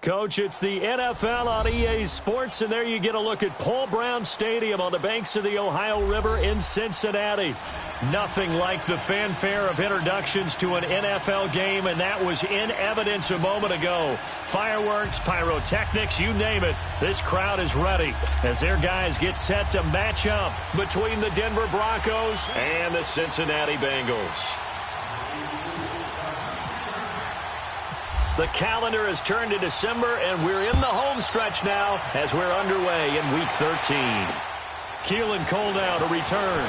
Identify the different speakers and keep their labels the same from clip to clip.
Speaker 1: Coach, it's the NFL on EA Sports, and there you get a look at Paul Brown Stadium on the banks of the Ohio River in Cincinnati. Nothing like the fanfare of introductions to an NFL game, and that was in evidence a moment ago. Fireworks, pyrotechnics, you name it. This crowd is ready as their guys get set to match up between the Denver Broncos and the Cincinnati Bengals. The calendar has turned to December, and we're in the home stretch now as we're underway in Week 13. Keelan Cole now to return.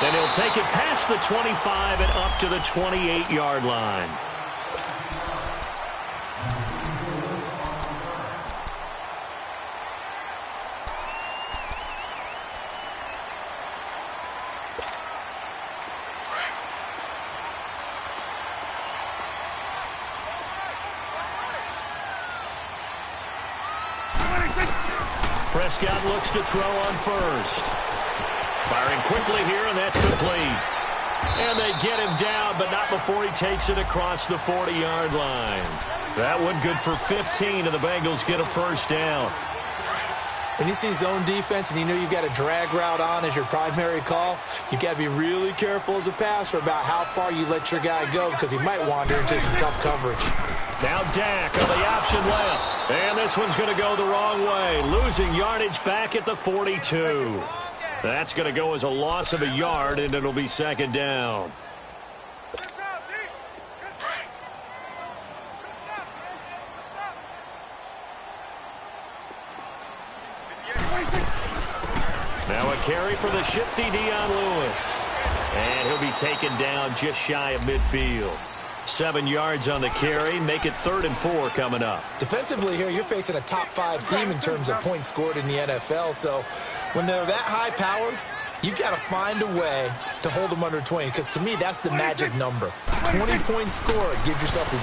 Speaker 1: And he'll take it past the 25 and up to the 28-yard line. Prescott looks to throw on first. Firing quickly here, and that's complete. And they get him down, but not before he takes it across the 40-yard line. That one good for 15, and the Bengals get a first down.
Speaker 2: When you see zone defense and you know you've got a drag route on as your primary call, you've got to be really careful as a passer about how far you let your guy go because he might wander into some tough coverage.
Speaker 1: Now Dak on the option left. And this one's going to go the wrong way. Losing yardage back at the 42. That's going to go as a loss of a yard, and it'll be second down. Now a carry for the shifty Dion Lewis. And he'll be taken down just shy of midfield. 7 yards on the carry. Make it 3rd and 4 coming up.
Speaker 2: Defensively here, you're facing a top 5 team in terms of points scored in the NFL. So when they're that high-powered, you've got to find a way to hold them under 20. Because to me, that's the magic number. 20 points scored, you give yourself your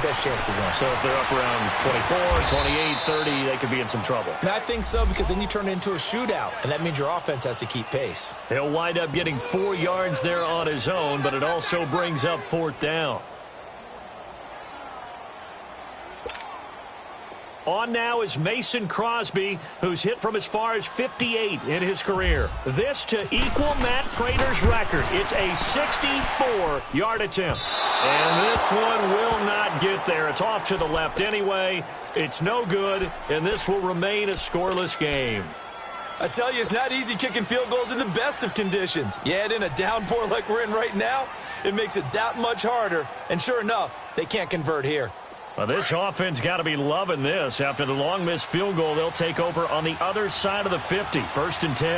Speaker 2: best chance to win.
Speaker 1: So if they're up around 24, 28, 30, they could be in some trouble.
Speaker 2: And I think so, because then you turn it into a shootout, and that means your offense has to keep pace.
Speaker 1: He'll wind up getting 4 yards there on his own, but it also brings up 4th down. On now is Mason Crosby, who's hit from as far as 58 in his career. This to equal Matt Prater's record. It's a 64-yard attempt. And this one will not get there. It's off to the left anyway. It's no good, and this will remain a scoreless game.
Speaker 2: I tell you, it's not easy kicking field goals in the best of conditions. You add in a downpour like we're in right now, it makes it that much harder. And sure enough, they can't convert here.
Speaker 1: Well, this offense got to be loving this. After the long missed field goal, they'll take over on the other side of the 50, 1st and 10.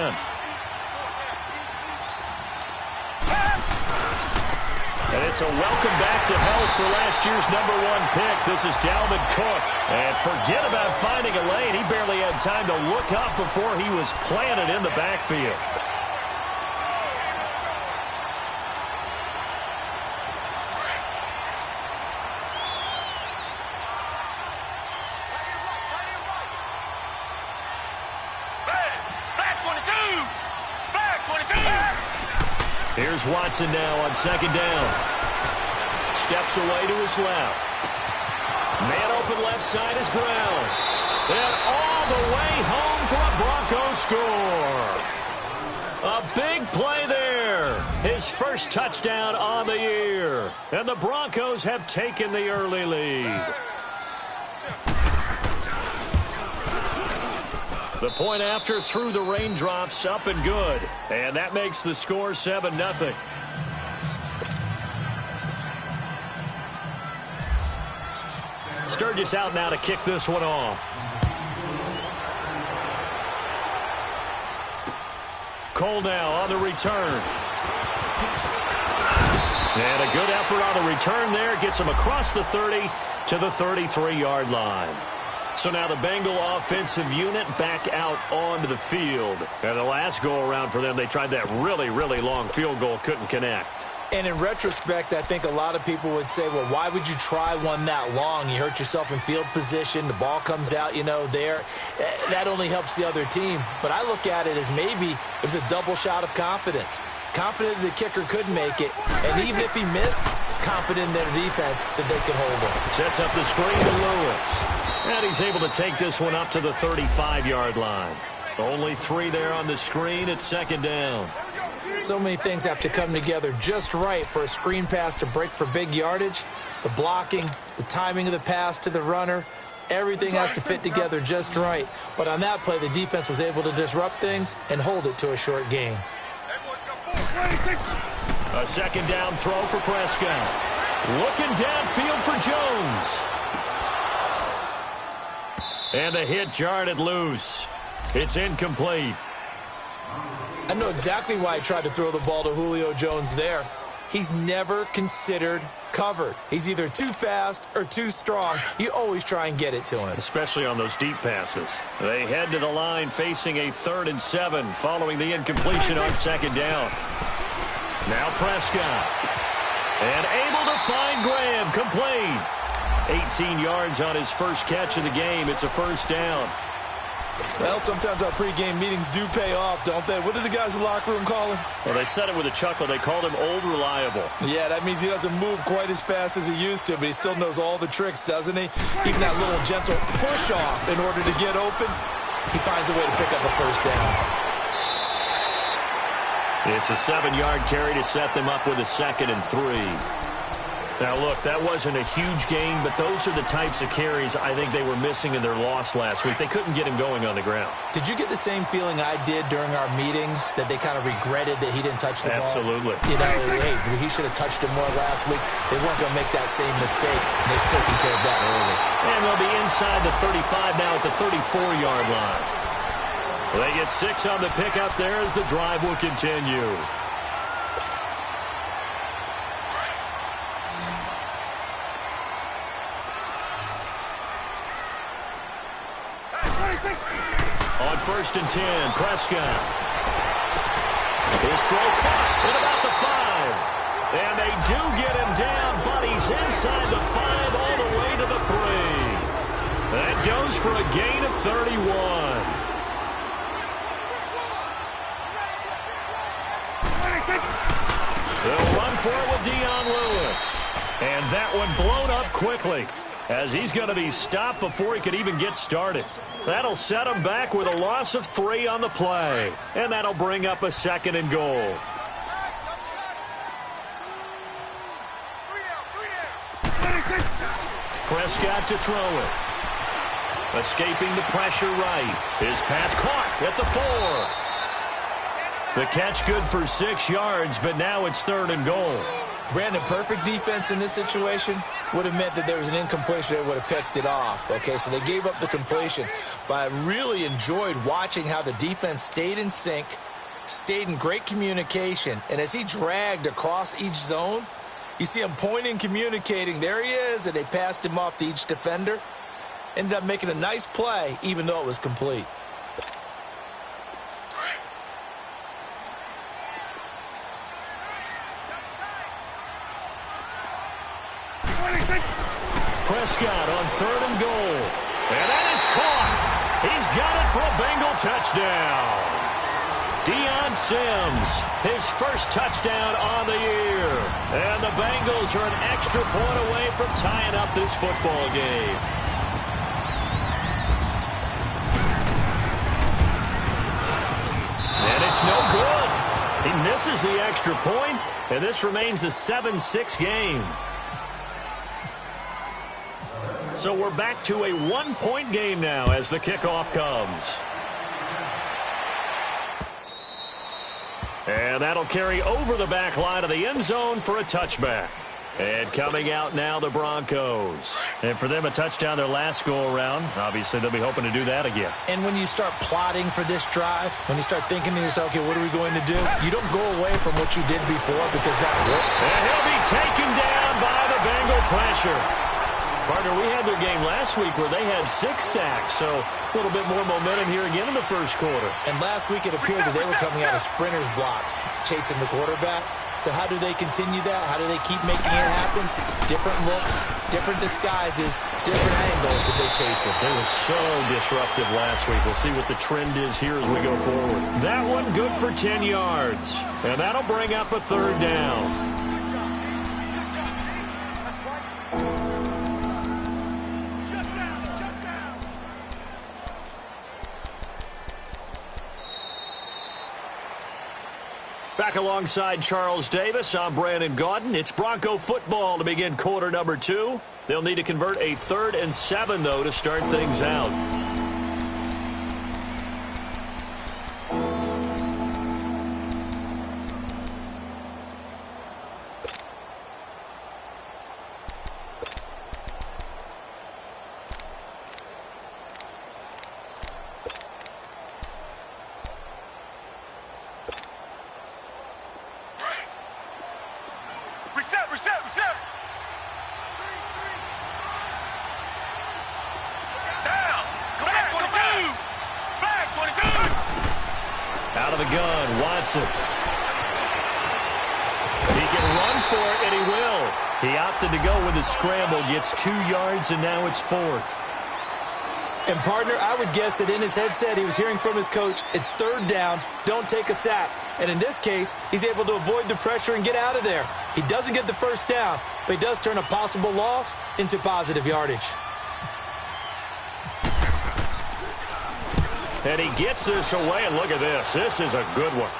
Speaker 1: And it's a welcome back to health for last year's #1 pick. This is Dalvin Cook. And forget about finding a lane. He barely had time to look up before he was planted in the backfield. Here's Watson now on 2nd down. Steps away to his left. Man open left side is Brown. And all the way home for a Broncos score. A big play there. His first touchdown on the year. And the Broncos have taken the early lead. The point after through the raindrops, up and good. And that makes the score 7-0. Sturgis out now to kick this one off. Cole now on the return. And a good effort on the return there. Gets him across the 30 to the 33-yard line. So now the Bengal offensive unit back out onto the field. And the last go-around for them, they tried that really, really long field goal, couldn't connect.
Speaker 2: And in retrospect, I think a lot of people would say, well, why would you try one that long? You hurt yourself in field position. The ball comes out, there. That only helps the other team. But I look at it as maybe it was a double shot of confidence. Confident the kicker could make it. And even if he missed, confident in their defense that they can hold them.
Speaker 1: Sets up the screen to Lewis. And he's able to take this one up to the 35-yard line. Only 3 there on the screen. It's second down.
Speaker 2: So many things have to come together just right for a screen pass to break for big yardage. The blocking, the timing of the pass to the runner, everything has to fit together just right. But on that play, the defense was able to disrupt things and hold it to a short gain.
Speaker 1: A second down throw for Prescott. Looking downfield for Jones. And the hit jarred it loose. It's incomplete.
Speaker 2: I know exactly why I tried to throw the ball to Julio Jones there. He's never considered covered. He's either too fast or too strong. You always try and get it to him.
Speaker 1: Especially on those deep passes. They head to the line facing a 3rd and 7 following the incompletion on second down. Now Prescott. And able to find Graham. Complete. 18 yards on his first catch of the game. It's a first down.
Speaker 2: Well, sometimes our pregame meetings do pay off, don't they? What do the guys in the locker room call him?
Speaker 1: Well, they said it with a chuckle. They called him Old Reliable.
Speaker 2: Yeah, that means he doesn't move quite as fast as he used to, but he still knows all the tricks, doesn't he? Even that little gentle push-off in order to get open, he finds a way to pick up a first down.
Speaker 1: It's a 7-yard carry to set them up with a 2nd and 3. Now, look, that wasn't a huge gain, but those are the types of carries I think they were missing in their loss last week. They couldn't get him going on the ground.
Speaker 2: Did you get the same feeling I did during our meetings, that they kind of regretted that he didn't touch the ball?
Speaker 1: Absolutely.
Speaker 2: You know, hey, he should have touched him more last week. They weren't going to make that same mistake, and they've taken care of that early.
Speaker 1: And they'll be inside the 35 now at the 34-yard line. They get 6 on the pickup there as the drive will continue. On 1st and 10, Prescott. His throw caught at about the 5. And they do get him down, but he's inside the 5 all the way to the 3. That goes for a gain of 31. They'll run for it with Dion Lewis. And that one blown up quickly, as he's going to be stopped before he could even get started. That'll set him back with a loss of 3 on the play. And that'll bring up a 2nd and goal. Prescott to throw it. Escaping the pressure right. His pass caught at the 4. The catch good for 6 yards, but now it's 3rd and goal.
Speaker 2: Brandon, perfect defense in this situation would have meant that there was an incompletion. They would have picked it off. Okay, so they gave up the completion. But I really enjoyed watching how the defense stayed in sync, stayed in great communication. And as he dragged across each zone, you see him pointing, communicating. There he is, and they passed him off to each defender. Ended up making a nice play, even though it was complete.
Speaker 1: Prescott on 3rd and goal. And that is caught. He's got it for a Bengal touchdown. Deion Sims, his first touchdown on the year. And the Bengals are an extra point away from tying up this football game. And it's no good. He misses the extra point, and this remains a 7-6 game. So we're back to a 1-point game now as the kickoff comes. And that'll carry over the back line of the end zone for a touchback. And coming out now, the Broncos. And for them, a touchdown their last go-around. Obviously, they'll be hoping to do that again.
Speaker 2: And when you start plotting for this drive, when you start thinking to yourself, okay, what are we going to do? You don't go away from what you did before because that worked.
Speaker 1: And he'll be taken down by the Bengal pressure. Partner, we had their game last week where they had 6 sacks, so a little bit more momentum here again in the first quarter.
Speaker 2: And last week it appeared that they were coming out of sprinters blocks, chasing the quarterback. So how do they continue that? How do they keep making it happen? Different looks, different disguises, different angles that they chase it.
Speaker 1: They were so disruptive last week. We'll see what the trend is here as we go forward. That one good for 10 yards, and that'll bring up a 3rd down. Back alongside Charles Davis, I'm Brandon Gaudin. It's Bronco football to begin quarter number 2. They'll need to convert a 3rd and 7, though, to start things out. Out of the gun, Watson. He can run for it, and he will. He opted to go with a scramble, gets 2 yards, and now it's 4th.
Speaker 2: And, partner, I would guess that in his headset he was hearing from his coach, it's 3rd down, don't take a sack. And in this case, he's able to avoid the pressure and get out of there. He doesn't get the 1st down, but he does turn a possible loss into positive yardage.
Speaker 1: And he gets this away, and look at this. This is a good one.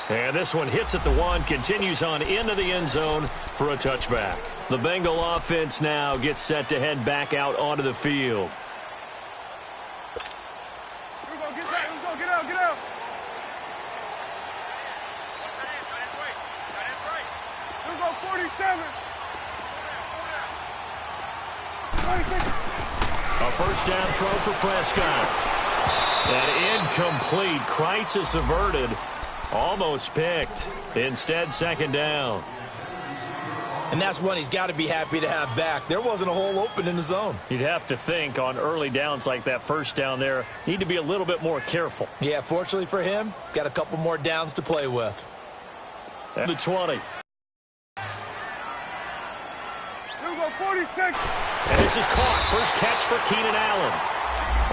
Speaker 1: And this one hits at the 1, continues on into the end zone for a touchback. The Bengal offense now gets set to head back out onto the field.
Speaker 3: Get out. Let's go 47.
Speaker 1: A 1st down throw for Prescott. And incomplete. Crisis averted. Almost picked. Instead, 2nd down.
Speaker 2: And that's one he's got to be happy to have back. There wasn't a hole open in the zone.
Speaker 1: You'd have to think on early downs like that 1st down there, need to be a little bit more careful.
Speaker 2: Yeah, fortunately for him, got a couple more downs to play with.
Speaker 1: At the 20.
Speaker 3: We'll go 46.
Speaker 1: And this is caught. First catch for Keenan Allen.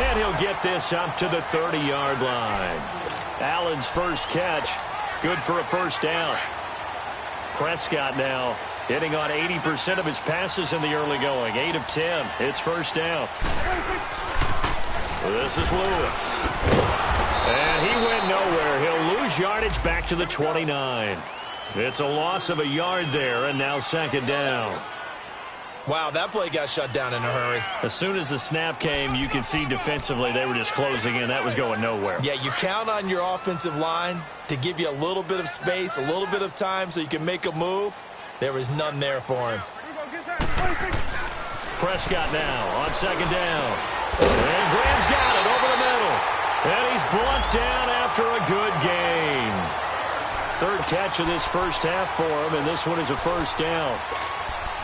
Speaker 1: And he'll get this up to the 30-yard line. Allen's first catch, good for a 1st down. Prescott now hitting on 80% of his passes in the early going. 8 of 10. It's 1st down. This is Lewis. And he went nowhere. He'll lose yardage back to the 29. It's a loss of a yard there, and now 2nd down.
Speaker 2: Wow, that play got shut down in a hurry.
Speaker 1: As soon as the snap came, you could see defensively they were just closing in. That was going nowhere.
Speaker 2: Yeah, you count on your offensive line to give you a little bit of space, a little bit of time so you can make a move. There was none there for him.
Speaker 1: Prescott now on 2nd down. And Graham's got it over the middle. And he's brought down after a good game. 3rd catch of this 1st half for him, and this one is a 1st down.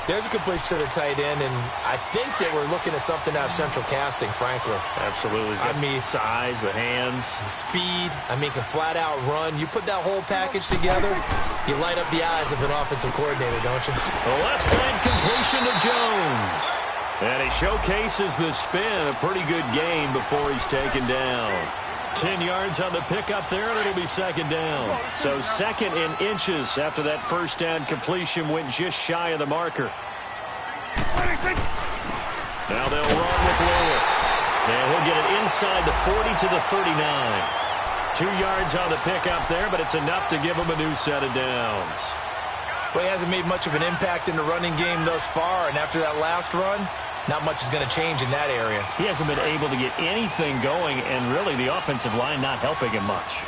Speaker 2: There's a completion to the tight end, and I think that we're looking at something out of central casting, frankly.
Speaker 1: Absolutely.
Speaker 2: I mean,
Speaker 1: size, the hands.
Speaker 2: Speed. I mean, can flat out run. You put that whole package together, you light up the eyes of an offensive coordinator, don't you?
Speaker 1: The left side completion to Jones. And he showcases the spin. A pretty good game before he's taken down. 10 yards on the pickup there, and it'll be 2nd down. So 2nd in inches after that 1st down completion went just shy of the marker. Now they'll run with Lewis. And he'll get it inside the 40 to the 39. 2 yards on the pickup there, but it's enough to give him a new set of downs.
Speaker 2: Well, he hasn't made much of an impact in the running game thus far, and after that last run, not much is going to change in that area.
Speaker 1: He hasn't been able to get anything going, and really the offensive line not helping him much.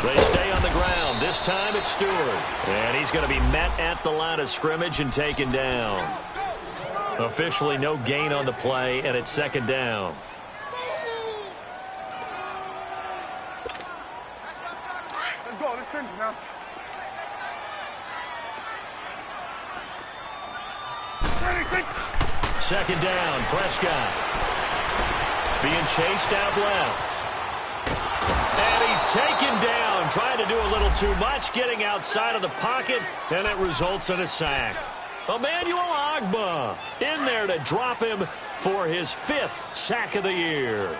Speaker 1: They stay on the ground. This time it's Stewart. And he's going to be met at the line of scrimmage and taken down. Officially no gain on the play, and it's 2nd down.
Speaker 3: Let's go. Let's finish now.
Speaker 1: Second down, Prescott. Being chased out left. And he's taken down, trying to do a little too much, getting outside of the pocket, and it results in a sack. Emmanuel Ogbah in there to drop him for his 5th sack of the year.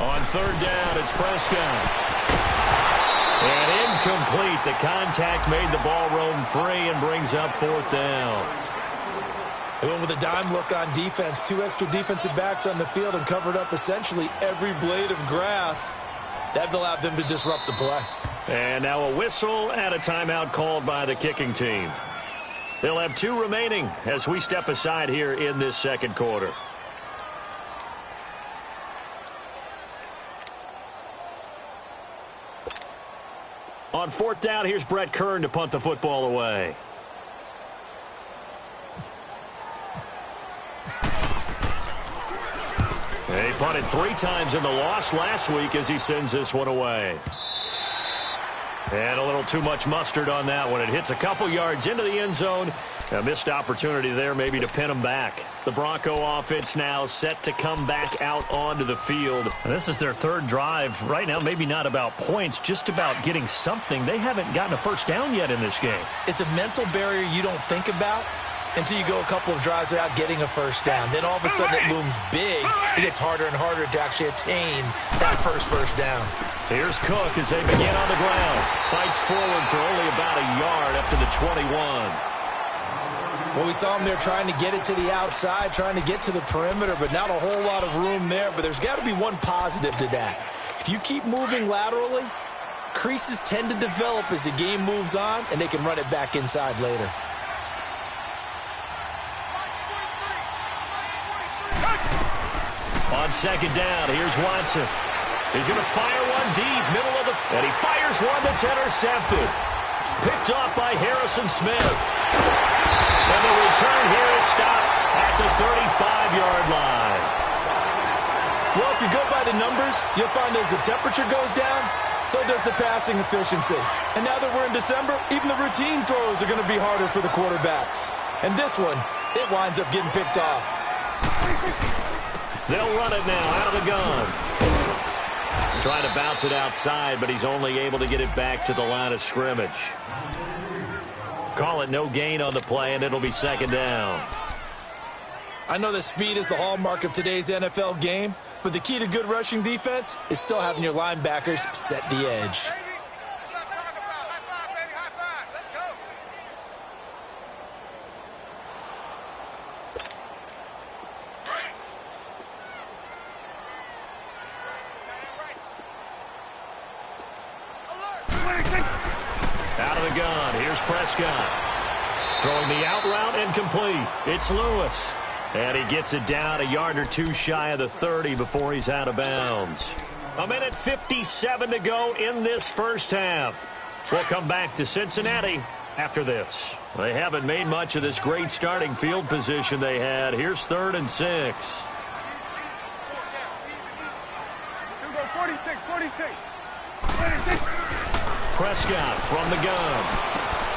Speaker 1: On 3rd down, it's Prescott. And incomplete. The contact made the ball roam free and brings up 4th down.
Speaker 2: They went with a dime look on defense. 2 extra defensive backs on the field and covered up essentially every blade of grass. That allowed them to disrupt the play.
Speaker 1: And now a whistle and a timeout called by the kicking team. They'll have 2 remaining as we step aside here in this second quarter. On 4th down, here's Brett Kern to punt the football away. He punted 3 times in the loss last week as he sends this one away. And a little too much mustard on that one. It hits a couple yards into the end zone. A missed opportunity there maybe to pin him back. The Bronco offense now set to come back out onto the field. And this is their 3rd drive. Right now, maybe not about points, just about getting something. They haven't gotten a first down yet in this game.
Speaker 2: It's a mental barrier you don't think about until you go a couple of drives without getting a first down. Then all of a sudden it looms big. It gets harder and harder to actually attain that first down.
Speaker 1: Here's Cook as they begin on the ground. Fights forward for only about a yard up to the 21.
Speaker 2: Well, we saw him there trying to get it to the outside, trying to get to the perimeter, but not a whole lot of room there. But there's got to be one positive to that. If you keep moving laterally, creases tend to develop as the game moves on, and they can run it back inside later.
Speaker 1: On 2nd down, here's Watson. He's going to fire one deep, middle of the... And he fires one that's intercepted. Picked off by Harrison Smith. And the return here is stopped at the 35-yard line.
Speaker 2: Well, if you go by the numbers, you'll find as the temperature goes down, so does the passing efficiency. And now that we're in December, even the routine throws are going to be harder for the quarterbacks. And this one, it winds up getting picked off.
Speaker 1: They'll run it now out of the gun. Trying to bounce it outside, but he's only able to get it back to the line of scrimmage. Call it no gain on the play, and it'll be 2nd down.
Speaker 2: I know that speed is the hallmark of today's NFL game, but the key to good rushing defense is still having your linebackers set the edge.
Speaker 1: Out of the gun, here's Prescott. Throwing the out route incomplete. It's Lewis. And he gets it down a yard or 2 shy of the 30 before he's out of bounds. 1:57 to go in this first half. We'll come back to Cincinnati after this. They haven't made much of this great starting field position they had. Here's 3rd and 6.
Speaker 3: Here we go, 46.
Speaker 1: Prescott from the gun.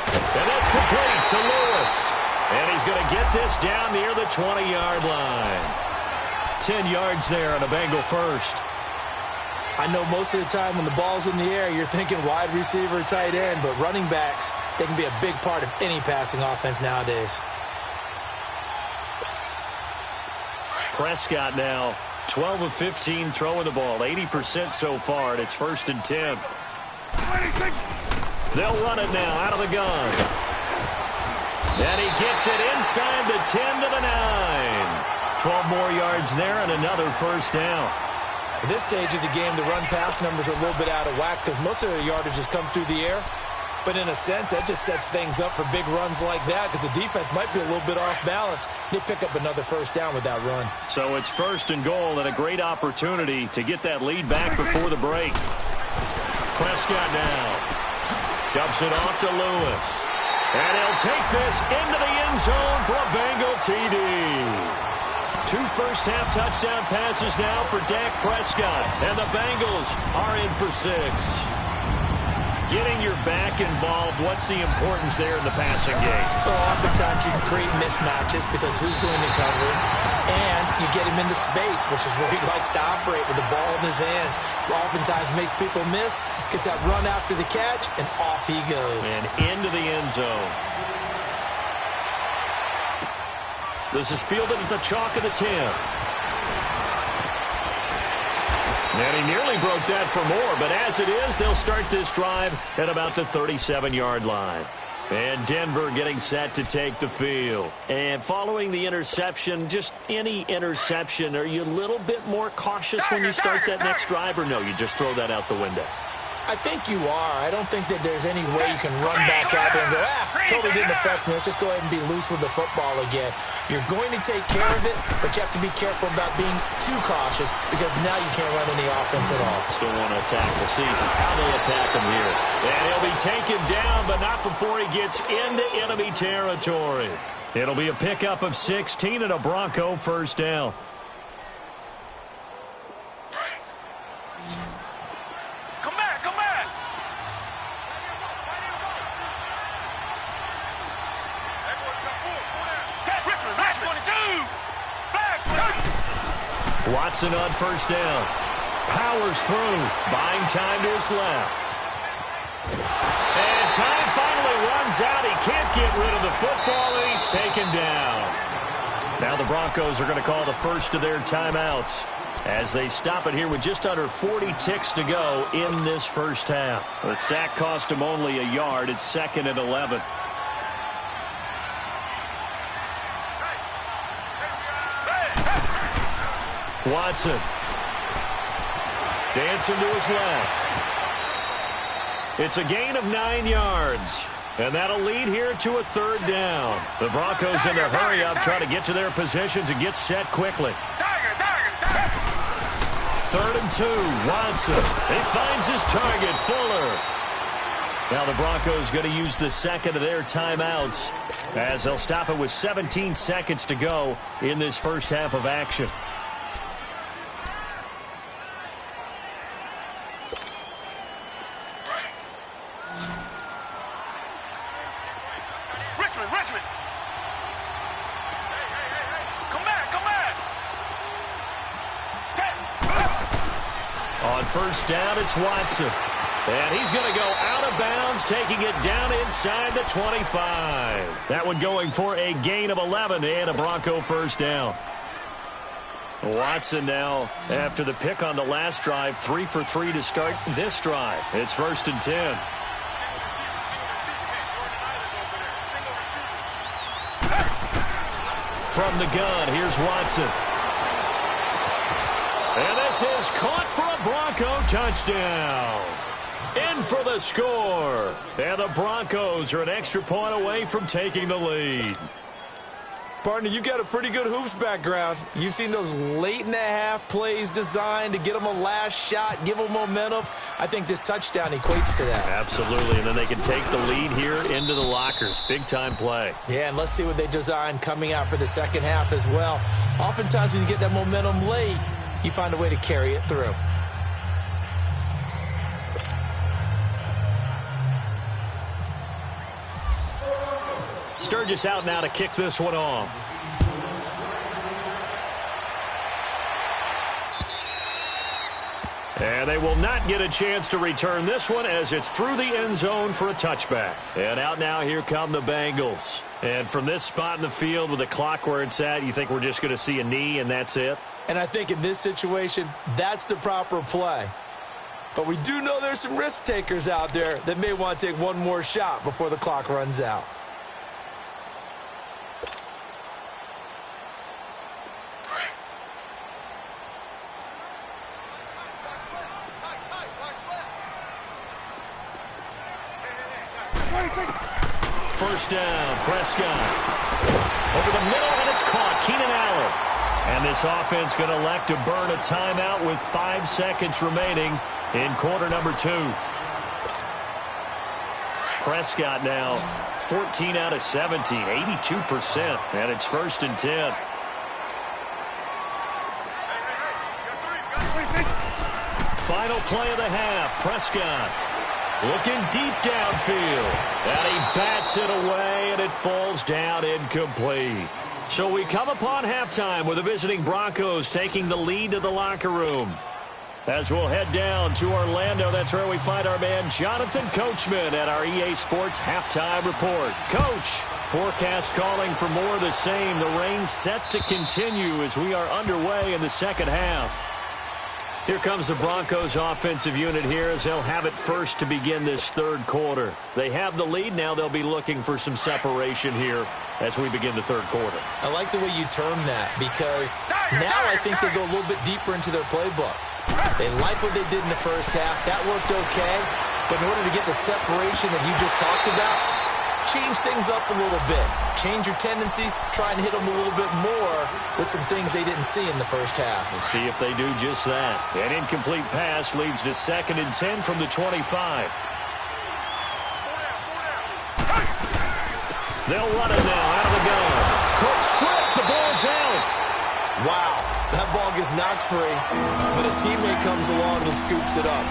Speaker 1: And that's complete to Lewis. And he's going to get this down near the 20-yard line. 10 yards there on a Bengal first.
Speaker 2: I know most of the time when the ball's in the air, you're thinking wide receiver, tight end, but running backs, they can be a big part of any passing offense nowadays.
Speaker 1: Prescott now 12 of 15 throwing the ball, 80% so far, and it's 1st and 10. They'll run it now out of the gun. And he gets it inside the 10 to the 9. 12 more yards there and another first down.
Speaker 2: At this stage of the game, the run-pass numbers are a little bit out of whack because most of their yardage has come through the air. But in a sense, that just sets things up for big runs like that because the defense might be a little bit off balance. They pick up another first down with that run.
Speaker 1: So it's 1st and goal and a great opportunity to get that lead back before the break. Prescott now dumps it off to Lewis. And he'll take this into the end zone for a Bengal TD. 2 first-half touchdown passes now for Dak Prescott. And the Bengals are in for 6. Getting your back involved, what's the importance there in the passing game?
Speaker 2: Well, oftentimes you can create mismatches because who's going to cover him, and you get him into space, which is where he likes to operate with the ball in his hands. Oftentimes makes people miss, gets that run after the catch, and off he goes.
Speaker 1: And into the end zone. This is fielded at the chalk of the 10. And he nearly broke that for more, but as it is, they'll start this drive at about the 37-yard line. And Denver getting set to take the field. And following the interception, just any interception, are you a little bit more cautious when you start that next drive, or no, you just throw that out the window?
Speaker 2: I think you are. I don't think that there's any way you can run back out there and go, totally didn't affect me. Let's just go ahead and be loose with the football again. You're going to take care of it, but you have to be careful about being too cautious because now you can't run any offense at all.
Speaker 1: Still want to attack. We'll see how they attack him here. And he'll be taken down, but not before he gets into enemy territory. It'll be a pickup of 16 and a Bronco first down. Watson on first down. Powers through. Buying time to his left. And time finally runs out. He can't get rid of the football, and he's taken down. Now the Broncos are going to call the first of their timeouts as they stop it here with just under 40 ticks to go in this first half. The sack cost him only a yard. It's 2nd and 11. Watson dancing to his left. It's a gain of 9 yards, and that'll lead here to a 3rd down. The Broncos in their hurry up, try to get to their positions and get set quickly. 3rd and 2, Watson. He finds his target, Fuller. Now the Broncos going to use the second of their timeouts as they'll stop it with 17 seconds to go in this first half of action. First down, it's Watson. And he's going to go out of bounds, taking it down inside the 25. That one going for a gain of 11 and a Bronco first down. Watson now, after the pick on the last drive, 3 for 3 to start this drive. It's 1st and 10. From the gun, here's Watson. And this is caught for a Bronco touchdown. In for the score. And the Broncos are an extra point away from taking the lead.
Speaker 2: Partner, you got a pretty good hoops background. You've seen those late-in-the-half plays designed to get them a last shot, give them momentum. I think this touchdown equates to that.
Speaker 1: Absolutely, and then they can take the lead here into the lockers. Big-time play.
Speaker 2: Yeah, and let's see what they design coming out for the second half as well. Oftentimes when you get that momentum late, you find a way to carry it through.
Speaker 1: Sturgis out now to kick this one off. And they will not get a chance to return this one as it's through the end zone for a touchback. And out now, here come the Bengals. And from this spot in the field with the clock where it's at, you think we're just going to see a knee and that's it?
Speaker 2: And I think in this situation, that's the proper play. But we do know there's some risk takers out there that may want to take one more shot before the clock runs out.
Speaker 1: First down, Prescott. Over the middle, and it's caught. Keenan Allen. And this offense going to elect to burn a timeout with 5 seconds remaining in quarter number 2. Prescott now 14 out of 17, 82%. And it's 1st and 10. Final play of the half. Prescott looking deep downfield. And he bats it away, and it falls down incomplete. So we come upon halftime with the visiting Broncos taking the lead to the locker room. As we'll head down to Orlando, that's where we find our man Jonathan Coachman at our EA Sports Halftime Report. Coach, forecast calling for more of the same. The rain set to continue as we are underway in the second half. Here comes the Broncos offensive unit here as they'll have it first to begin this third quarter. They have the lead. Now they'll be looking for some separation here as we begin the third quarter.
Speaker 2: I like the way you term that because now I think they go a little bit deeper into their playbook. They like what they did in the first half. That worked okay. But in order to get the separation that you just talked about, change things up a little bit. Change your tendencies. Try and hit them a little bit more with some things they didn't see in the first half.
Speaker 1: We'll see if they do just that. An incomplete pass leads to 2nd and 10 from the 25. They'll run it now out of the gun. Quick strip. The ball's out.
Speaker 2: Wow. That ball gets knocked free, but a teammate comes along and scoops it up.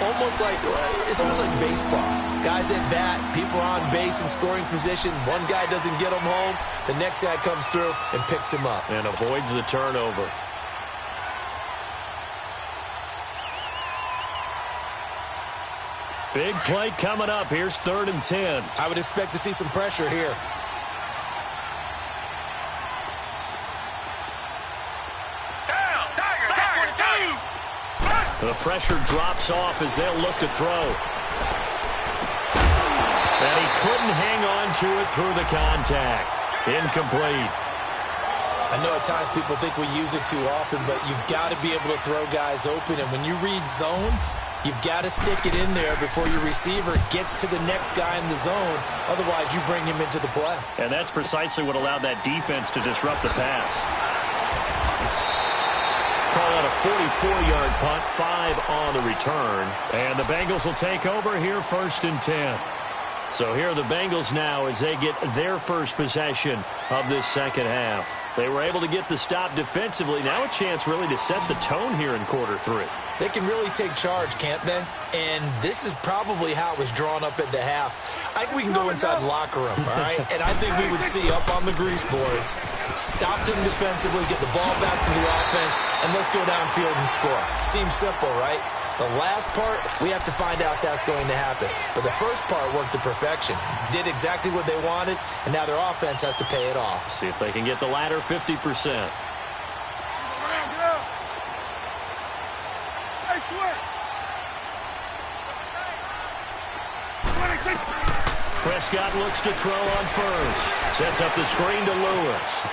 Speaker 2: It's almost like baseball. Guys at bat, people are on base in scoring position. One guy doesn't get him home. The next guy comes through and picks him up.
Speaker 1: And avoids the turnover. Big play coming up. Here's 3rd and 10.
Speaker 2: I would expect to see some pressure here.
Speaker 1: The pressure drops off as they'll look to throw. And he couldn't hang on to it through the contact. Incomplete.
Speaker 2: I know at times people think we use it too often, but you've got to be able to throw guys open. And when you read zone, you've got to stick it in there before your receiver gets to the next guy in the zone. Otherwise, you bring him into the play.
Speaker 1: And that's precisely what allowed that defense to disrupt the pass. Call out a 44-yard punt, 5 on the return. And the Bengals will take over here 1st and 10. So here are the Bengals now as they get their first possession of this second half. They were able to get the stop defensively. Now a chance really to set the tone here in quarter 3.
Speaker 2: They can really take charge, can't they? And this is probably how it was drawn up at the half. I think we can go inside the locker room, all right? And I think we would see up on the grease boards, stop them defensively, get the ball back to the offense, and let's go downfield and score. Seems simple, right? The last part, we have to find out that's going to happen. But the first part worked to perfection. Did exactly what they wanted, and now their offense has to pay it off.
Speaker 1: See if they can get the latter 50%. Prescott looks to throw on first. Sets up the screen to Lewis.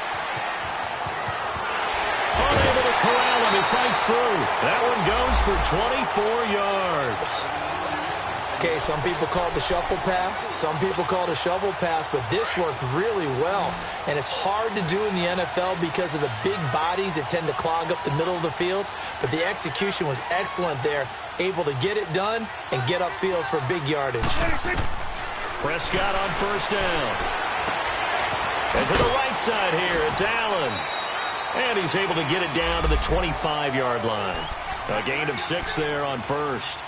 Speaker 1: Unable to corral him. He fights through. That one goes for 24 yards.
Speaker 2: Okay, some people call it the shuffle pass. Some people call it a shovel pass, but this worked really well. And it's hard to do in the NFL because of the big bodies that tend to clog up the middle of the field. But the execution was excellent there. Able to get it done and get upfield for big yardage.
Speaker 1: Prescott on first down. And to the right side here, it's Allen. And he's able to get it down to the 25-yard line. A gain of 6 there on first.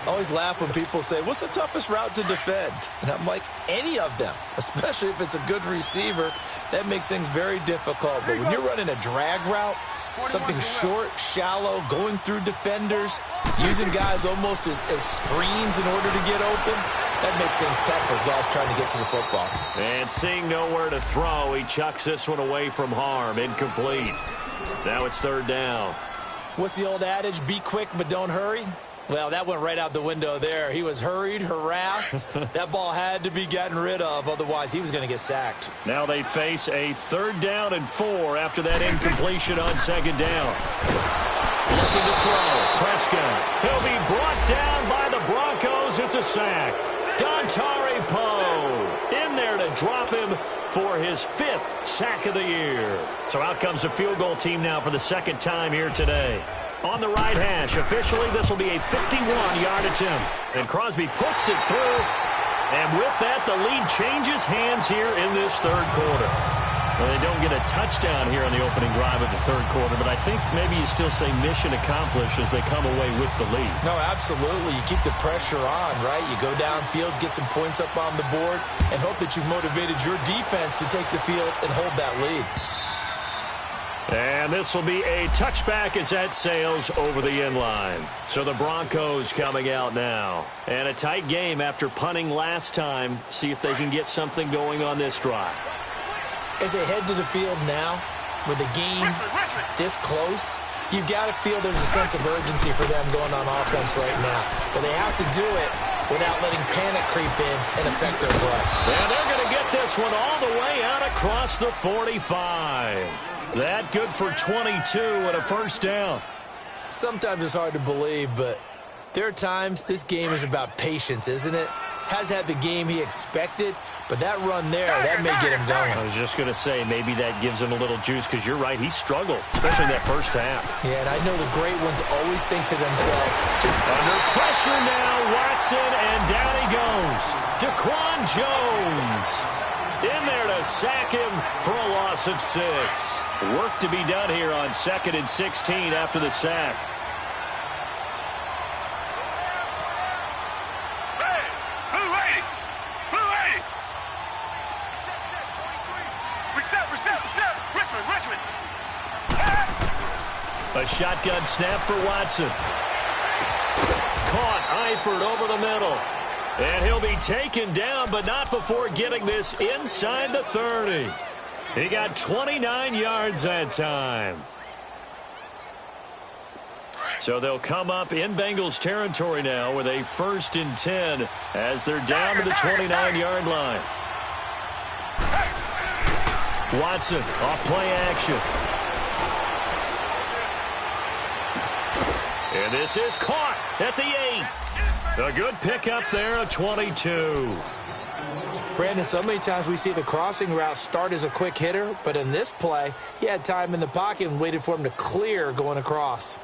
Speaker 2: I always laugh when people say, what's the toughest route to defend? And I'm like, any of them, especially if it's a good receiver. That makes things very difficult. But when you're running a drag route, something short, shallow, going through defenders, using guys almost as screens in order to get open, that makes things tough for guys trying to get to the football.
Speaker 1: And seeing nowhere to throw, he chucks this one away from harm. Incomplete. Now it's 3rd down.
Speaker 2: What's the old adage? Be quick, but don't hurry. Well, that went right out the window there. He was hurried, harassed. That ball had to be gotten rid of. Otherwise, he was going to get sacked.
Speaker 1: Now they face a 3rd down and 4 after that incompletion on 2nd down. Looking to throw. Prescott. He'll be brought down by the Broncos. It's a sack. Dontari Poe in there to drop him for his 5th sack of the year. So out comes the field goal team now for the 2nd time here today. On the right hash, officially, this will be a 51-yard attempt. And Crosby puts it through. And with that, the lead changes hands here in this 3rd quarter. Well, they don't get a touchdown here on the opening drive of the 3rd quarter, but I think maybe you still say mission accomplished as they come away with the lead.
Speaker 2: No, absolutely. You keep the pressure on, right? You go downfield, get some points up on the board, and hope that you've motivated your defense to take the field and hold that lead.
Speaker 1: And this will be a touchback as that sails over the end line. So the Broncos coming out now. And a tight game after punting last time. See if they can get something going on this drive.
Speaker 2: As they head to the field now, with the game this close, You've got to feel there's a sense of urgency for them going on offense right now. But they have to do it without letting panic creep in and affect their play.
Speaker 1: And they're going to get this one all the way out across the 45. That good for 22 and a first down.
Speaker 2: Sometimes it's hard to believe, but there are times this game is about patience, isn't it? Has had the game he expected, but that run there, that may get him going.
Speaker 1: I was just going to say, maybe that gives him a little juice, because you're right, he struggled, especially in that first half.
Speaker 2: Yeah, and I know the great ones always think to themselves, just
Speaker 1: under pressure now, Watson, and down he goes. Daquan Jones in there to sack him for a loss of 6. Work to be done here on 2nd and 16 after the sack. A shotgun snap for Watson. Caught Eifert over the middle. And he'll be taken down, but not before getting this inside the 30. He got 29 yards that time. So they'll come up in Bengals territory now with a 1st and 10 as they're down to the 29-yard line. Watson off play action. And this is caught at the 8. A good pickup there at 22.
Speaker 2: Brandon, so many times we see the crossing route start as a quick hitter, but in this play, he had time in the pocket and waited for him to clear going across.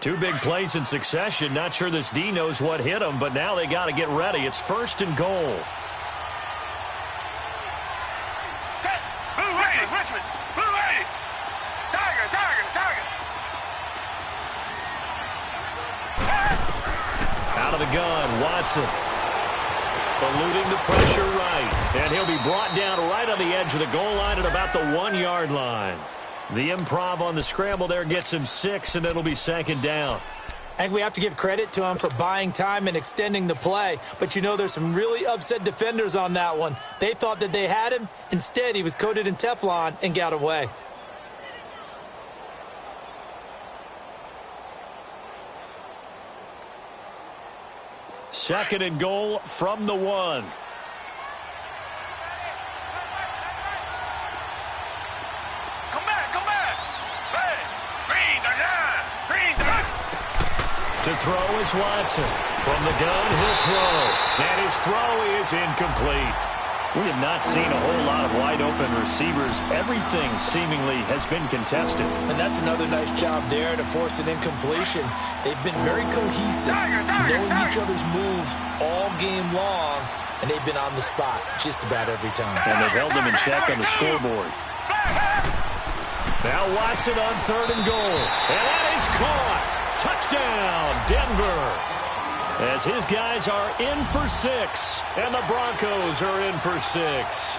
Speaker 1: Two big plays in succession. Not sure this D knows what hit him, but now they got to get ready. It's 1st and goal. Out of the gun, Watson. Eluding the pressure right. And he'll be brought down right on the edge of the goal line at about the 1-yard line. The improv on the scramble there gets him 6, and it'll be 2nd down.
Speaker 2: I think we have to give credit to him for buying time and extending the play. But, you know, there's some really upset defenders on that one. They thought that they had him. Instead, he was coated in Teflon and got away.
Speaker 1: Second and goal from the 1. To throw is Watson. From the gun, he'll throw. And his throw is incomplete. We have not seen a whole lot of wide-open receivers. Everything seemingly has been contested.
Speaker 2: And that's another nice job there to force an incompletion. They've been very cohesive, knowing each other's moves all game long, and they've been on the spot just about every time.
Speaker 1: And they've held them in check on the scoreboard. Now Watson on 3rd and goal. And that is caught. Touchdown, Denver. As his guys are in for 6, and the Broncos are in for 6.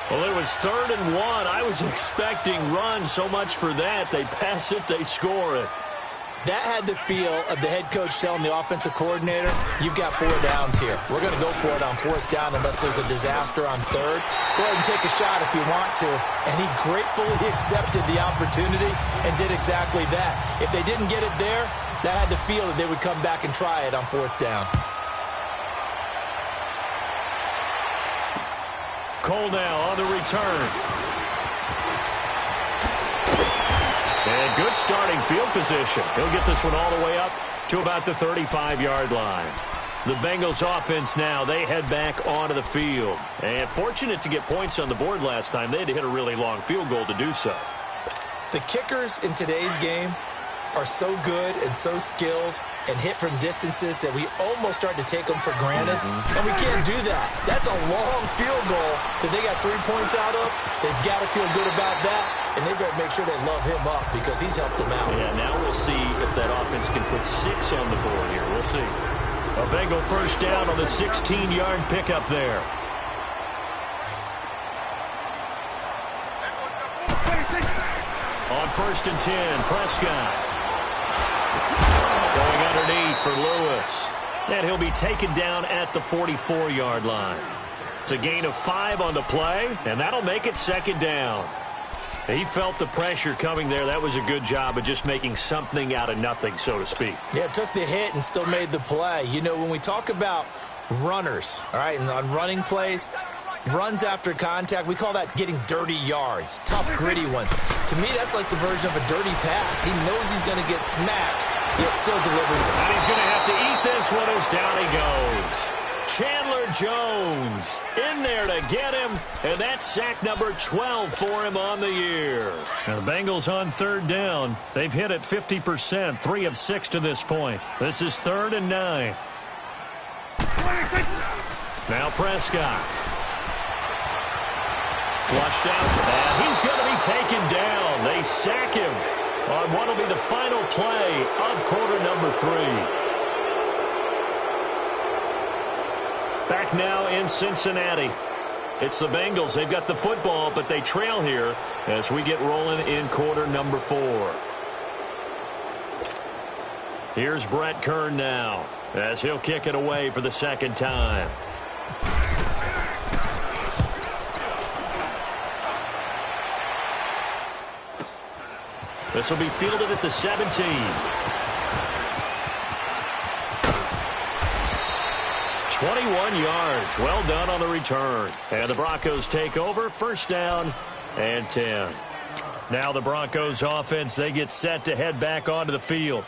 Speaker 1: Well, it was 3rd and 1. I was expecting run so much for that. They pass it, they score it.
Speaker 2: That had the feel of the head coach telling the offensive coordinator, you've got 4 downs here. We're going to go for it on 4th down unless there's a disaster on 3rd. Go ahead and take a shot if you want to. And he gratefully accepted the opportunity and did exactly that. If they didn't get it there, that had the feel that they would come back and try it on 4th down.
Speaker 1: Cole now on the return. And good starting field position. He'll get this one all the way up to about the 35-yard line. The Bengals offense now, they head back onto the field. And fortunate to get points on the board last time. They had to hit a really long field goal to do so.
Speaker 2: The kickers in today's game are so good and so skilled and hit from distances that we almost start to take them for granted. And we can't do that. That's a long field goal that they got 3 points out of. They've got to feel good about that, and they better make sure they love him up because he's helped them out.
Speaker 1: Yeah, now we'll see if that offense can put 6 on the board here. We'll see. A Bengal first down on the 16-yard pickup there. On 1st and 10, Prescott. Going underneath for Lewis. And he'll be taken down at the 44-yard line. It's a gain of 5 on the play, and that'll make it second down. He felt the pressure coming there. That was a good job of just making something out of nothing, so to speak.
Speaker 2: Yeah, took the hit and still made the play. You know, when we talk about runners, all right, and on running plays, runs after contact, we call that getting dirty yards, tough, gritty ones. To me, that's like the version of a dirty pass. He knows he's going to get smacked, yet still delivers it.
Speaker 1: And he's going to have to eat this one as down he goes. Chandler Jones in there to get him, and that's sack number 12 for him on the year. Now the Bengals on third down. They've hit it 50%, 3 of 6 to this point. This is 3rd and 9. Now Prescott. Flushed out, and he's going to be taken down. They sack him on what will be the final play of quarter number 3. Back now in Cincinnati. It's the Bengals. They've got the football, but they trail here as we get rolling in quarter number 4. Here's Brett Kern now as he'll kick it away for the second time. This will be fielded at the 17. 21 yards. Well done on the return. And the Broncos take over. First down and 10. Now the Broncos offense, they get set to head back onto the field.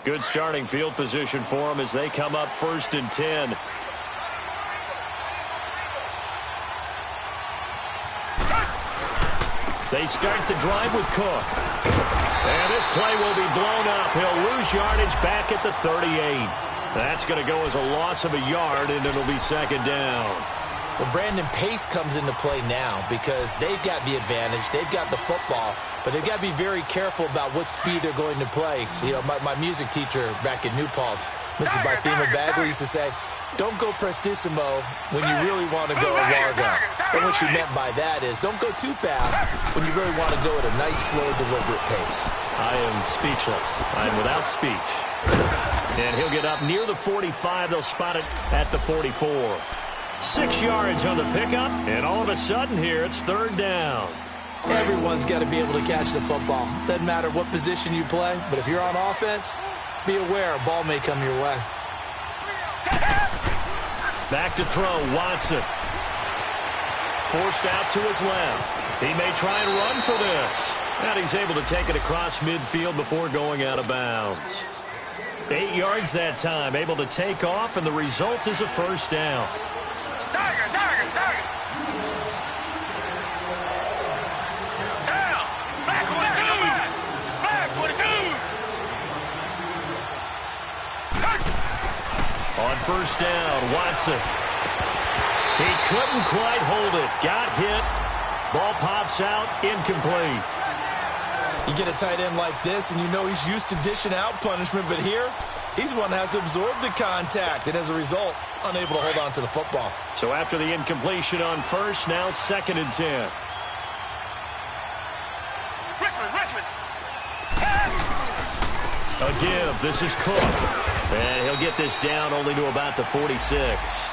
Speaker 1: Good starting field position for them as they come up 1st and 10. They start the drive with Cook. And this play will be blown up. He'll lose yardage back at the 38. That's going to go as a loss of a yard, and it'll be second down.
Speaker 2: Well, Brandon, pace comes into play now because they've got the advantage. They've got the football, but they've got to be very careful about what speed they're going to play. You know, my music teacher back in New Paltz, Mrs. Barthema Bagley, used to say, don't go prestissimo when you really want to go largo. And what she meant by that is don't go too fast when you really want to go at a nice, slow, deliberate pace.
Speaker 1: I am speechless. I'm without speech. And he'll get up near the 45. They'll spot it at the 44. 6 yards on the pickup, and all of a sudden here it's 3rd down.
Speaker 2: Everyone's got to be able to catch the football. Doesn't matter what position you play, but if you're on offense, be aware a ball may come your way.
Speaker 1: Back to throw, Watson. Forced out to his left. He may try and run for this. And he's able to take it across midfield before going out of bounds. 8 yards that time, able to take off, and the result is a first down.
Speaker 3: Tiger. Down. Back 42.
Speaker 1: On first down, Watson. He couldn't quite hold it. Got hit. Ball pops out, incomplete.
Speaker 2: You get a tight end like this, and you know he's used to dishing out punishment, but here, he's the one that has to absorb the contact, and as a result, unable to hold on to the football.
Speaker 1: So after the incompletion on first, now 2nd and 10.
Speaker 3: Richmond.
Speaker 1: A give. This is Cook. And he'll get this down only to about the 46.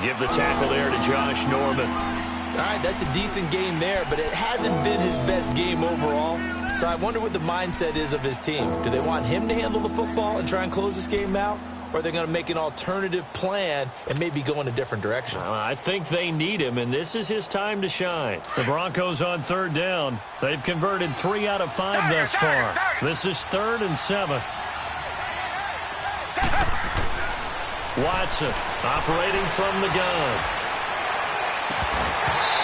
Speaker 1: Give the tackle there to Josh Norman.
Speaker 2: All right, that's a decent game there, but it hasn't been his best game overall. So I wonder what the mindset is of his team. Do they want him to handle the football and try and close this game out? Or are they going to make an alternative plan and maybe go in a different direction?
Speaker 1: I think they need him, and this is his time to shine. The Broncos on 3rd down. They've converted 3 out of 5 thus far. This is 3rd and 7. Watson operating from the gun.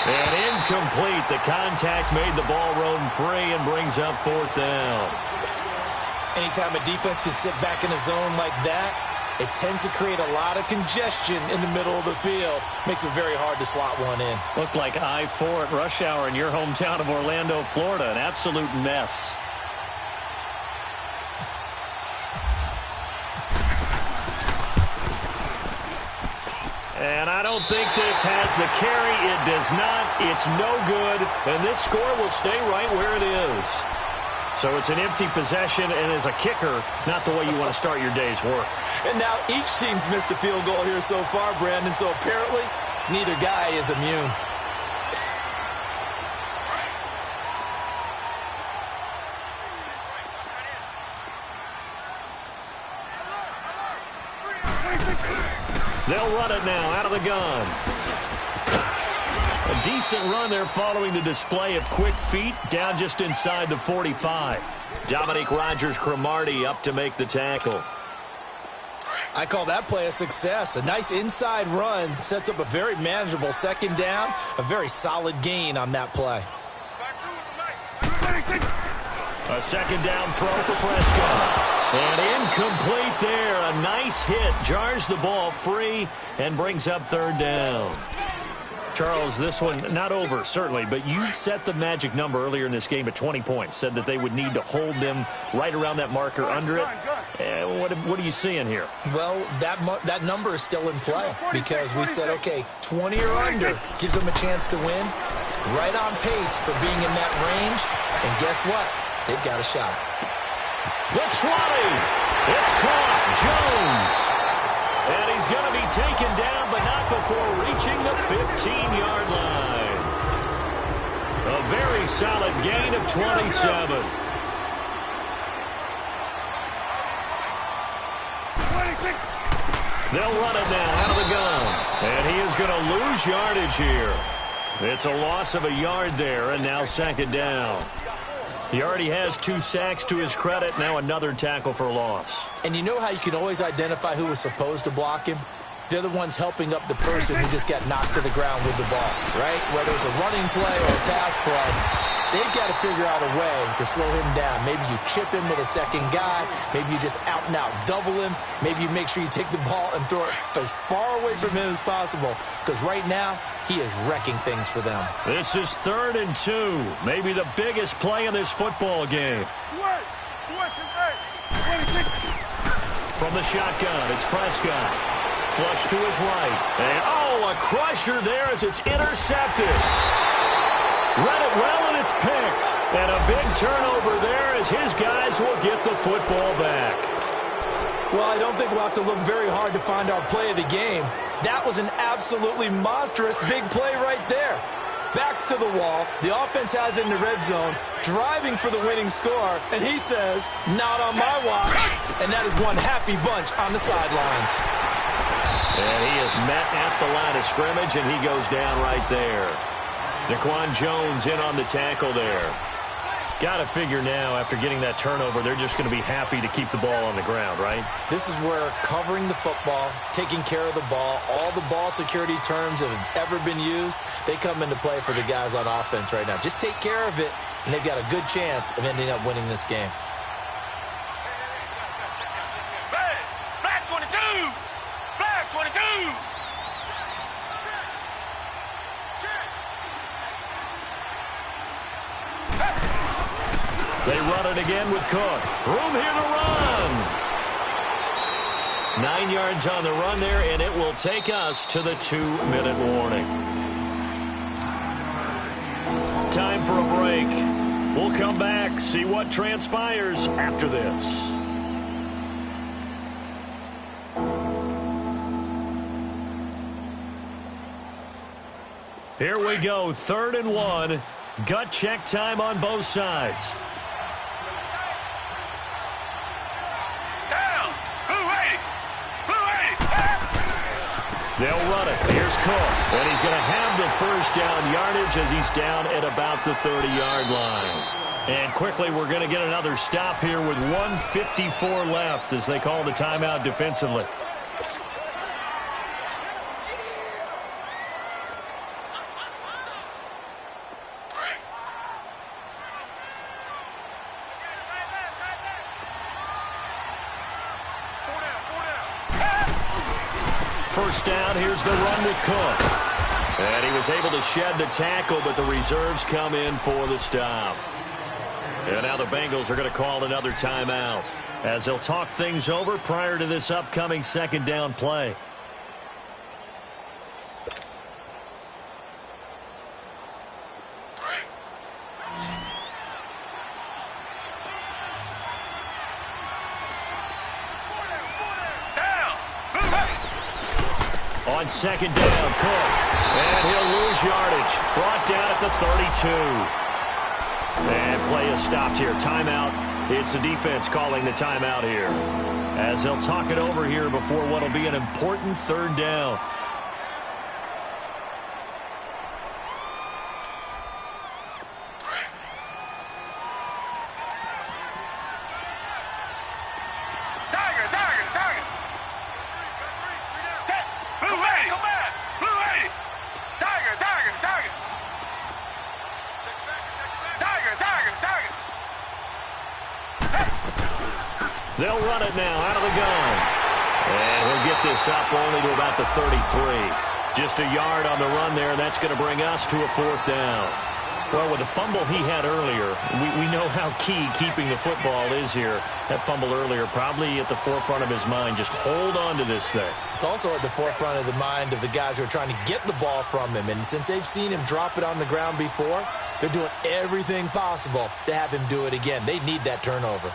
Speaker 1: And incomplete. The contact made the ball roam free and brings up 4th down.
Speaker 2: Anytime a defense can sit back in a zone like that, it tends to create a lot of congestion in the middle of the field. Makes it very hard to slot one in.
Speaker 1: Looked like I-4 at rush hour in your hometown of Orlando, Florida. An absolute mess. And I don't think this has the carry. It does not. It's no good. And this score will stay right where it is. So it's an empty possession, and as a kicker, not the way you want to start your day's work.
Speaker 2: And now each team's missed a field goal here so far, Brandon, so apparently neither guy is immune.
Speaker 1: They'll run it now out of the gun. A decent run there following the display of quick feet down just inside the 45. Dominique Rodgers-Cromartie up to make the tackle.
Speaker 2: I call that play a success. A nice inside run sets up a very manageable second down. A very solid gain on that play.
Speaker 1: A second down throw for Prescott. And incomplete there. A nice hit. Jars the ball free and brings up third down. Charles, this one not over, certainly, but you set the magic number earlier in this game at 20 points. Said that they would need to hold them right around that marker under it. What are you seeing here?
Speaker 2: Well, that number is still in play because we said, okay, 20 or under gives them a chance to win. Right on pace for being in that range. And guess what? They've got a shot.
Speaker 1: The 20. It's caught. Jones. And he's going to be taken down, but not before reaching the 15-yard line. A very solid gain of 27. They'll run it now out of the gun. And he is going to lose yardage here. It's a loss of a yard there, and now second down. He already has 2 sacks to his credit. Now another tackle for loss.
Speaker 2: And you know how you can always identify who was supposed to block him? They're the ones helping up the person who just got knocked to the ground with the ball, right? Whether it's a running play or a pass play, they've got to figure out a way to slow him down. Maybe you chip him with a second guy. Maybe you just out-and-out double him. Maybe you make sure you take the ball and throw it as far away from him as possible. Because right now, he is wrecking things for them.
Speaker 1: This is 3rd and 2. Maybe the biggest play in this football game. From the shotgun, it's Prescott. Flush to his right. And, a crusher there as it's intercepted. Read it well, and it's picked. And a big turnover there as his guys will get the football back.
Speaker 2: Well, I don't think we'll have to look very hard to find our play of the game. That was an absolutely monstrous big play right there. Backs to the wall. The offense has it in the red zone, driving for the winning score, and he says, not on my watch. And that is one happy bunch on the sidelines.
Speaker 1: And he is met at the line of scrimmage, and he goes down right there. Daquan Jones in on the tackle there. Got to figure now, after getting that turnover, they're just going to be happy to keep the ball on the ground, right?
Speaker 2: This is where covering the football, taking care of the ball, all the ball security terms that have ever been used, they come into play for the guys on offense right now. Just take care of it, and they've got a good chance of ending up winning this game.
Speaker 3: Flag 22! Flag 22!
Speaker 1: They run it again with Cook. Room here to run. 9 yards on the run there, and it will take us to the 2-minute warning. Time for a break. We'll come back, see what transpires after this. Here we go, 3rd and 1. Gut check time on both sides. They'll run it. Here's Cook. And he's going to have the first down yardage as he's down at about the 30-yard line. And quickly, we're going to get another stop here with 1:54 left as they call the timeout defensively. First down, here's the run with Cook. And he was able to shed the tackle, but the reserves come in for the stop. And now the Bengals are going to call another timeout as they'll talk things over prior to this upcoming second down play. On second down, Cook. And he'll lose yardage. Brought down at the 32. And play is stopped here. Timeout. It's the defense calling the timeout here, as they'll talk it over here before what will be an important third down. They'll run it now out of the gun. And he'll get this up only to about the 33. Just a yard on the run there, and that's going to bring us to a fourth down. Well, with the fumble he had earlier, we know how key keeping the football is here. That fumble earlier probably at the forefront of his mind. Just hold on to this thing.
Speaker 2: It's also at the forefront of the mind of the guys who are trying to get the ball from him. And since they've seen him drop it on the ground before, they're doing everything possible to have him do it again. They need that turnover.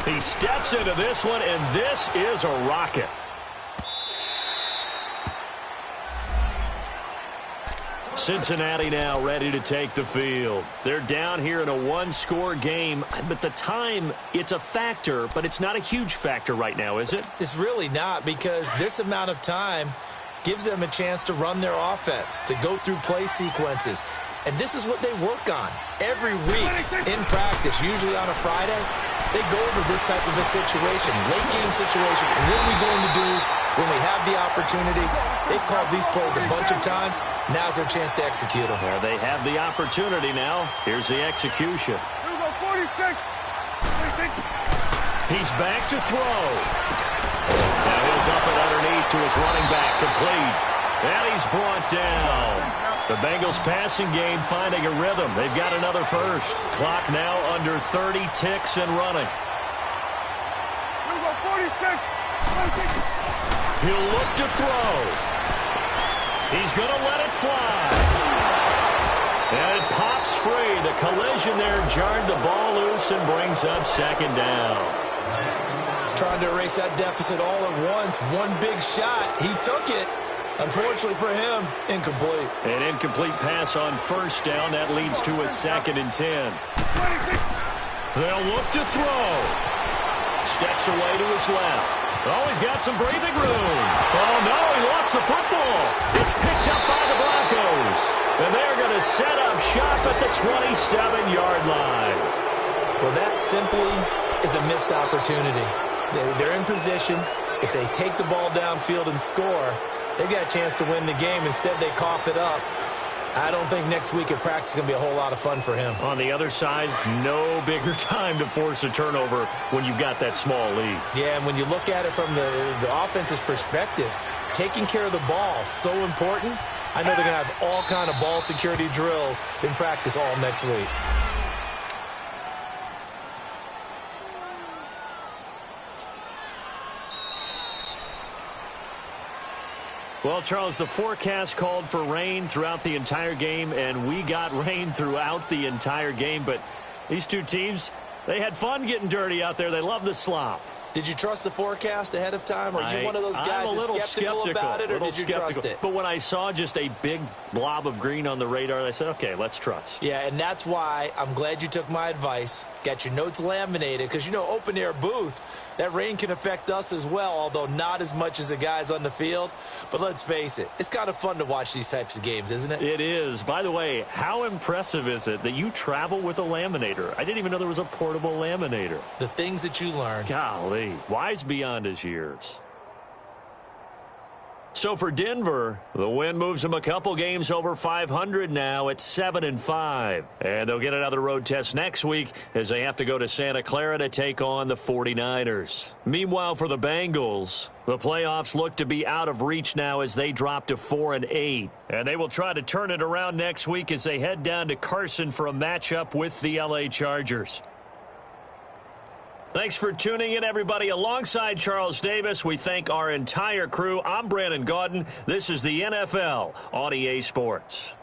Speaker 1: He steps into this one, and this is a rocket. Cincinnati now ready to take the field. They're down here in a one-score game, but the time, it's a factor, but it's not a huge factor right now, is it?
Speaker 2: It's really not, because this amount of time gives them a chance to run their offense, to go through play sequences. And this is what they work on every week in practice, usually on a Friday. They go over this type of a situation, late game situation. What are we going to do when we have the opportunity? They've called these plays a bunch of times. Now's their chance to execute them.
Speaker 1: Well, they have the opportunity now. Here's the execution.
Speaker 3: Here we go, 46.
Speaker 1: He's back to throw. Now he'll dump it underneath to his running back, complete. And he's brought down. The Bengals passing game finding a rhythm. They've got another first. Clock now under 30 ticks and running.
Speaker 3: Here we go, 46.
Speaker 1: He'll look to throw. He's going to let it fly. And it pops free. The collision there jarred the ball loose and brings up second down.
Speaker 2: Trying to erase that deficit all at once. One big shot. He took it. Unfortunately for him, incomplete.
Speaker 1: An incomplete pass on first down. That leads to a 2nd and 10. They'll look to throw. Steps away to his left. Oh, he's got some breathing room. Oh, no, he lost the football. It's picked up by the Broncos. And they're going to set up shop at the 27-yard line.
Speaker 2: Well, that simply is a missed opportunity. They're in position. If they take the ball downfield and score, they've got a chance to win the game. Instead, they cough it up. I don't think next week at practice is going to be a whole lot of fun for him.
Speaker 1: On the other side, no bigger time to force a turnover when you've got that small lead.
Speaker 2: Yeah, and when you look at it from the offense's perspective, taking care of the ball is so important. I know they're going to have all kind of ball security drills in practice all next week.
Speaker 1: Well, Charles, the forecast called for rain throughout the entire game, and we got rain throughout the entire game. But these two teams, they had fun getting dirty out there. They love the slop.
Speaker 2: Did you trust the forecast ahead of time? Are you one of those guys that's skeptical about it, or did you trust it?
Speaker 1: But when I saw just a big blob of green on the radar, I said, okay, let's trust.
Speaker 2: Yeah, and that's why I'm glad you took my advice. Got your notes laminated, because, you know, open-air booth, that rain can affect us as well, although not as much as the guys on the field. But let's face it, it's kind of fun to watch these types of games, isn't it?
Speaker 1: It is. By the way, how impressive is it that you travel with a laminator? I didn't even know there was a portable laminator.
Speaker 2: The things that you learn.
Speaker 1: Golly, wise beyond his years. So for Denver, the win moves them a couple games over 500 now at 7-5. And they'll get another road test next week as they have to go to Santa Clara to take on the 49ers. Meanwhile, for the Bengals, the playoffs look to be out of reach now as they drop to 4-8. And they will try to turn it around next week as they head down to Carson for a matchup with the LA Chargers. Thanks for tuning in, everybody. Alongside Charles Davis, we thank our entire crew. I'm Brandon Gaudin. This is the NFL on EA Sports.